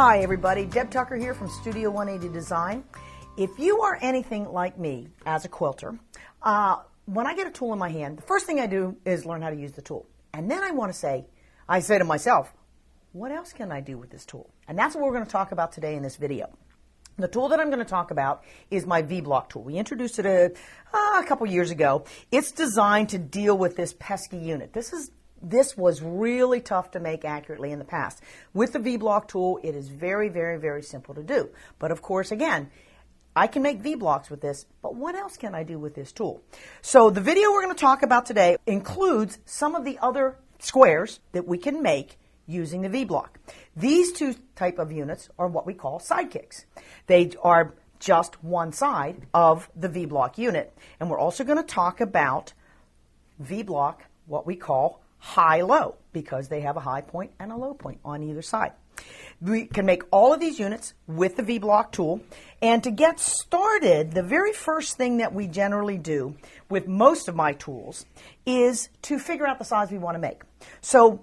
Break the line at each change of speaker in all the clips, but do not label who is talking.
Hi everybody, Deb Tucker here from Studio 180 Design. If you are anything like me as a quilter, when I get a tool in my hand, the first thing I do is learn how to use the tool. And then I say to myself, what else can I do with this tool? And that's what we're going to talk about today in this video. The tool that I'm going to talk about is my V-block tool. We introduced it a couple years ago. It's designed to deal with this pesky unit. This was really tough to make accurately in the past. With the V-block tool, it is very, very, very simple to do. But of course, again, I can make V-blocks with this, but what else can I do with this tool? So the video we're going to talk about today includes some of the other squares that we can make using the V-block. These two type of units are what we call sidekicks. They are just one side of the V-block unit. And we're also going to talk about V-block, what we call high-low, because they have a high point and a low point on either side. We can make all of these units with the V-block tool. And to get started, the very first thing that we generally do with most of my tools is to figure out the size we want to make. So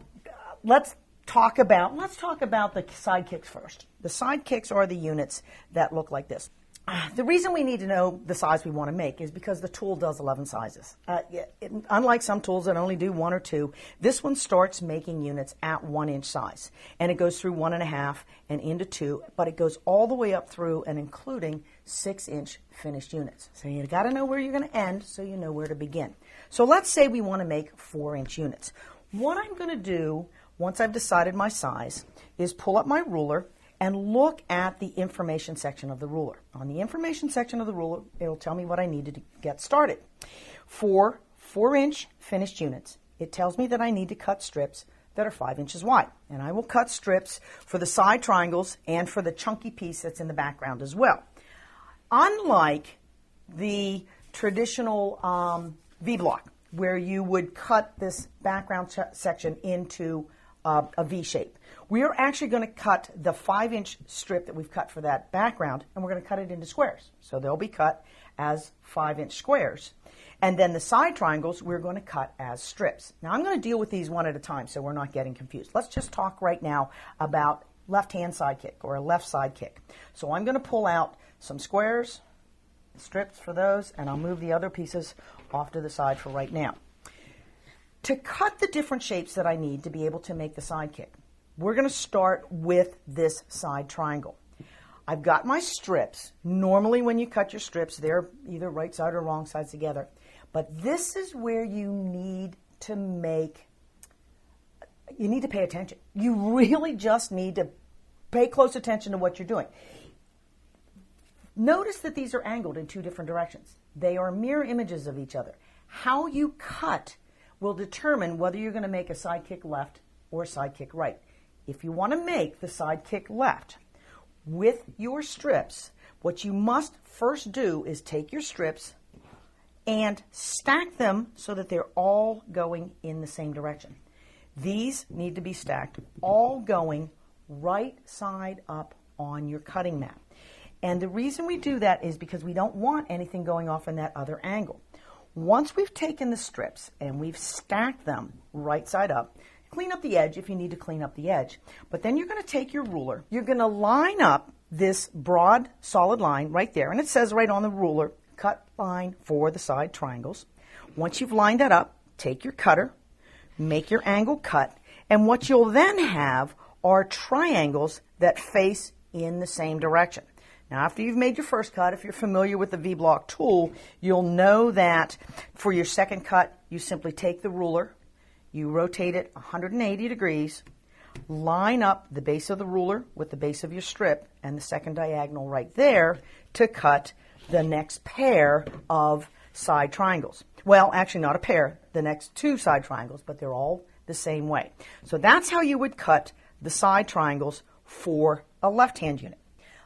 let's talk about the sidekicks first. The sidekicks are the units that look like this. The reason we need to know the size we want to make is because the tool does 11 sizes. Unlike some tools that only do 1 or 2, this one starts making units at 1 inch size. And it goes through 1.5 and into 2, but it goes all the way up through and including 6-inch finished units. So you got to know where you're going to end so you know where to begin. So let's say we want to make 4-inch units. What I'm going to do once I've decided my size is pull up my ruler and look at the information section of the ruler. On the information section of the ruler, it'll tell me what I need to get started. For 4-inch finished units, it tells me that I need to cut strips that are 5 inches wide. And I will cut strips for the side triangles and for the chunky piece that's in the background as well. Unlike the traditional V-block, where you would cut this background section into a V shape. We are actually going to cut the 5-inch strip that we've cut for that background, and we're going to cut it into squares. So they'll be cut as 5-inch squares. And then the side triangles, we're going to cut as strips. Now I'm going to deal with these one at a time so we're not getting confused. Let's just talk right now about left-hand sidekick or a left sidekick. So I'm going to pull out some squares, strips for those, and I'll move the other pieces off to the side for right now. To cut the different shapes that I need to be able to make the sidekick, we're going to start with this side triangle. I've got my strips. Normally when you cut your strips, they're either right side or wrong sides together. But this is where you need to pay attention. You really just need to pay close attention to what you're doing. Notice that these are angled in 2 different directions. They are mirror images of each other. How you cut will determine whether you're going to make a sidekick left or sidekick right. If you want to make the sidekick left with your strips, what you must first do is take your strips and stack them so that they're all going in the same direction. These need to be stacked, all going right side up on your cutting mat. And the reason we do that is because we don't want anything going off in that other angle. Once we've taken the strips and we've stacked them right side up, clean up the edge if you need to clean up the edge. But then you're going to take your ruler. You're going to line up this broad, solid line right there. And it says right on the ruler, cut line for the side triangles. Once you've lined that up, take your cutter, make your angle cut. And what you'll then have are triangles that face in the same direction. Now, after you've made your first cut, if you're familiar with the V-block tool, you'll know that for your second cut, you simply take the ruler, you rotate it 180 degrees, line up the base of the ruler with the base of your strip and the second diagonal right there to cut the next pair of side triangles. Well, actually not a pair, the next 2 side triangles, but they're all the same way. So that's how you would cut the side triangles for a left-hand unit.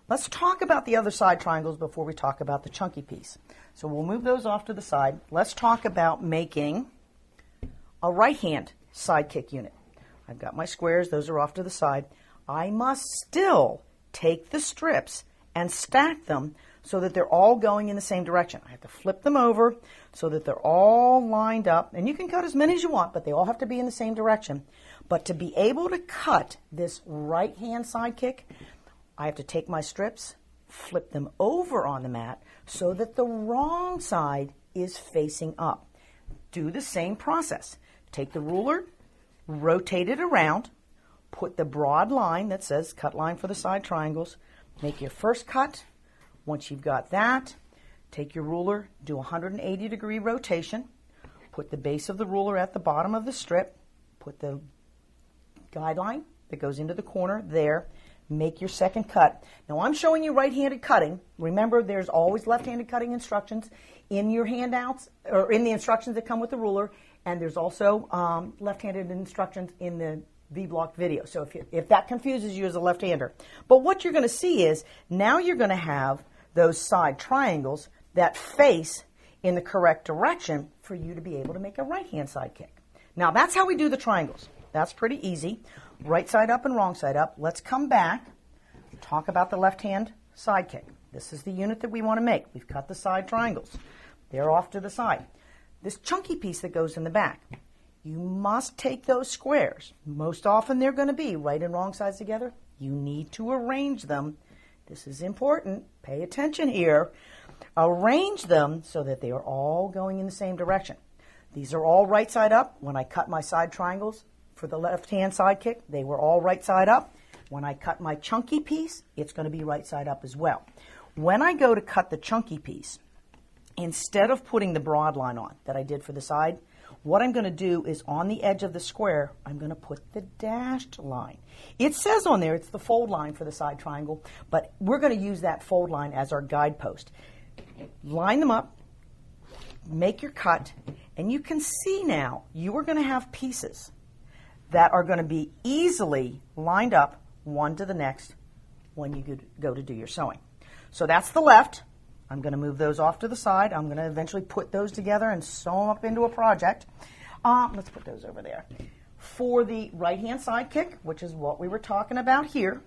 Let's talk about the other side triangles before we talk about the chunky piece. So we'll move those off to the side. Let's talk about making a right-hand sidekick unit. I've got my squares. Those are off to the side. I must still take the strips and stack them so that they're all going in the same direction. I have to flip them over so that they're all lined up. And you can cut as many as you want, but they all have to be in the same direction. But to be able to cut this right-hand sidekick, I have to take my strips, flip them over on the mat so that the wrong side is facing up. Do the same process. Take the ruler, rotate it around, put the broad line that says cut line for the side triangles, make your first cut. Once you've got that, take your ruler, do a 180-degree rotation, put the base of the ruler at the bottom of the strip, put the guideline that goes into the corner there, make your second cut. Now I'm showing you right-handed cutting. Remember, there's always left-handed cutting instructions in your handouts, or in the instructions that come with the ruler, and there's also left-handed instructions in the V-block video. So if that confuses you as a left-hander. But what you're going to see is, now you're going to have those side triangles that face in the correct direction for you to be able to make a right-hand side kick. Now that's how we do the triangles. That's pretty easy. Right side up and wrong side up. Let's come back, talk about the left-hand side kick. This is the unit that we want to make. We've cut the side triangles. They're off to the side. This chunky piece that goes in the back, you must take those squares. Most often they're going to be right and wrong sides together. You need to arrange them. This is important. Pay attention here. Arrange them so that they are all going in the same direction. These are all right side up. When I cut my side triangles for the left-hand side kick, they were all right side up. When I cut my chunky piece, it's going to be right side up as well. When I go to cut the chunky piece, instead of putting the broad line on that I did for the side, what I'm going to do is on the edge of the square, I'm going to put the dashed line. It says on there it's the fold line for the side triangle, but we're going to use that fold line as our guidepost. Line them up, make your cut, and you can see now you are going to have pieces that are going to be easily lined up one to the next when you go to do your sewing. So that's the left. I'm going to move those off to the side. I'm going to eventually put those together and sew them up into a project. Let's put those over there. For the right-hand side kick, which is what we were talking about here,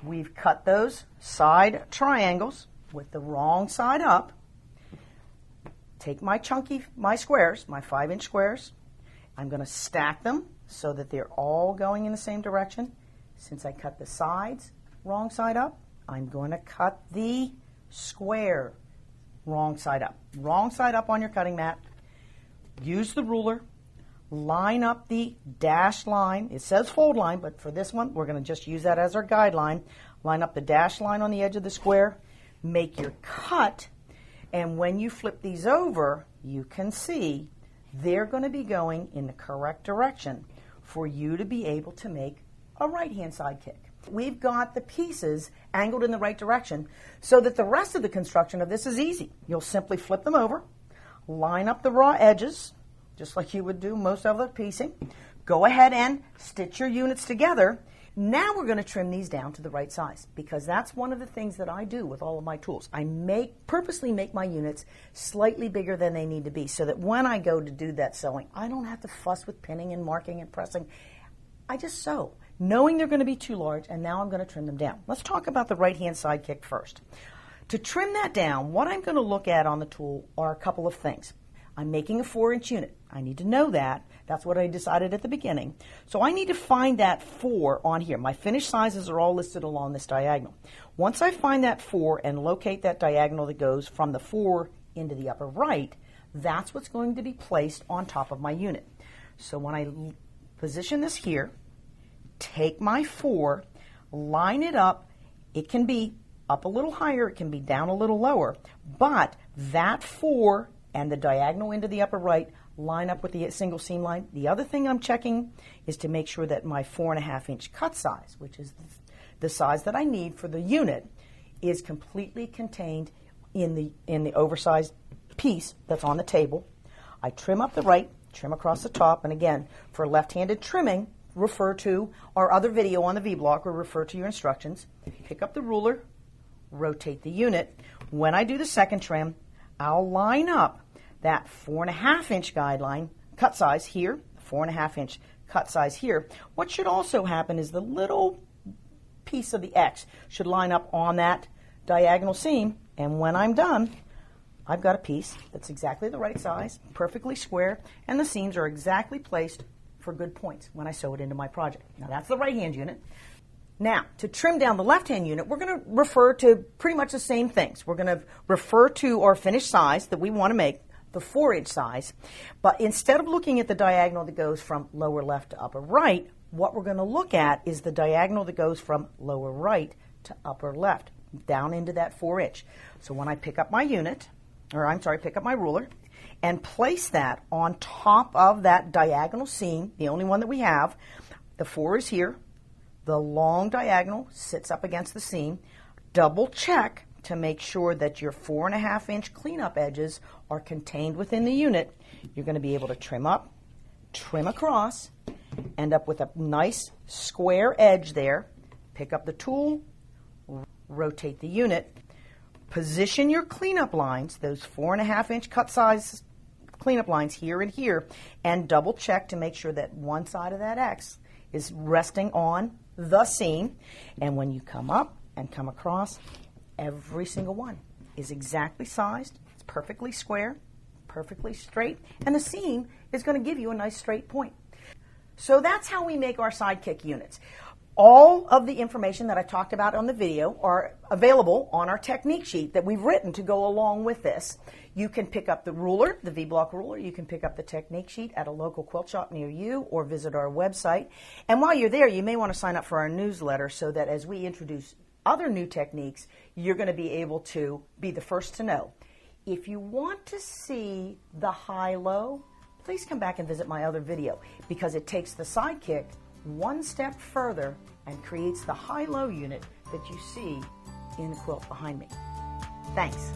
we've cut those side triangles with the wrong side up. Take my squares, my 5-inch squares. I'm going to stack them so that they're all going in the same direction. Since I cut the sides wrong side up, I'm going to cut the square wrong side up. Wrong side up on your cutting mat. Use the ruler. Line up the dashed line. It says fold line, but for this one, we're going to just use that as our guideline. Line up the dashed line on the edge of the square. Make your cut. And when you flip these over, you can see they're going to be going in the correct direction for you to be able to make a right-hand side kick. We've got the pieces angled in the right direction so that the rest of the construction of this is easy. You'll simply flip them over, line up the raw edges, just like you would do most other piecing. Go ahead and stitch your units together. Now we're going to trim these down to the right size, because that's one of the things that I do with all of my tools. I purposely make my units slightly bigger than they need to be so that when I go to do that sewing, I don't have to fuss with pinning and marking and pressing. I just sew, knowing they're going to be too large, and now I'm going to trim them down. Let's talk about the right-hand side kick first. To trim that down, what I'm going to look at on the tool are a couple of things. I'm making a 4-inch unit. I need to know that. That's what I decided at the beginning. So I need to find that 4 on here. My finished sizes are all listed along this diagonal. Once I find that 4 and locate that diagonal that goes from the 4 into the upper right, that's what's going to be placed on top of my unit. So when I position this here, take my 4, line it up. It can be up a little higher, it can be down a little lower, but that 4 and the diagonal into the upper right line up with the single seam line. The other thing I'm checking is to make sure that my 4.5-inch cut size, which is the size that I need for the unit, is completely contained in the oversized piece that's on the table. I trim up the right, trim across the top, and again, for left-handed trimming, refer to our other video on the V-block or refer to your instructions. Pick up the ruler, rotate the unit. When I do the second trim, I'll line up that 4.5-inch guideline cut size here, 4.5-inch cut size here. What should also happen is the little piece of the X should line up on that diagonal seam, and when I'm done, I've got a piece that's exactly the right size, perfectly square, and the seams are exactly placed for good points when I sew it into my project. Now that's the right-hand unit. Now, to trim down the left-hand unit, we're going to refer to pretty much the same things. We're going to refer to our finished size that we want to make, the 4-inch size. But instead of looking at the diagonal that goes from lower left to upper right, what we're going to look at is the diagonal that goes from lower right to upper left, down into that 4-inch. So when I pick up my unit, pick up my ruler, and place that on top of that diagonal seam, the only one that we have, the 4 is here. The long diagonal sits up against the seam. Double check to make sure that your 4.5-inch cleanup edges are contained within the unit. You're going to be able to trim up, trim across, end up with a nice square edge there. Pick up the tool, rotate the unit, position your cleanup lines, those 4.5-inch cut size cleanup lines here and here, and double check to make sure that one side of that X is resting on the seam. And when you come up and come across, every single one is exactly sized. It's perfectly square, perfectly straight, and the seam is going to give you a nice straight point. So that's how we make our Sidekick units. All of the information that I talked about on the video are available on our technique sheet that we've written to go along with this. You can pick up the ruler, the V-block ruler. You can pick up the technique sheet at a local quilt shop near you or visit our website. And while you're there, you may want to sign up for our newsletter so that as we introduce other new techniques, you're going to be able to be the first to know. If you want to see the high-low, please come back and visit my other video because it takes the Sidekick one step further and creates the high-low unit that you see in the quilt behind me. Thanks.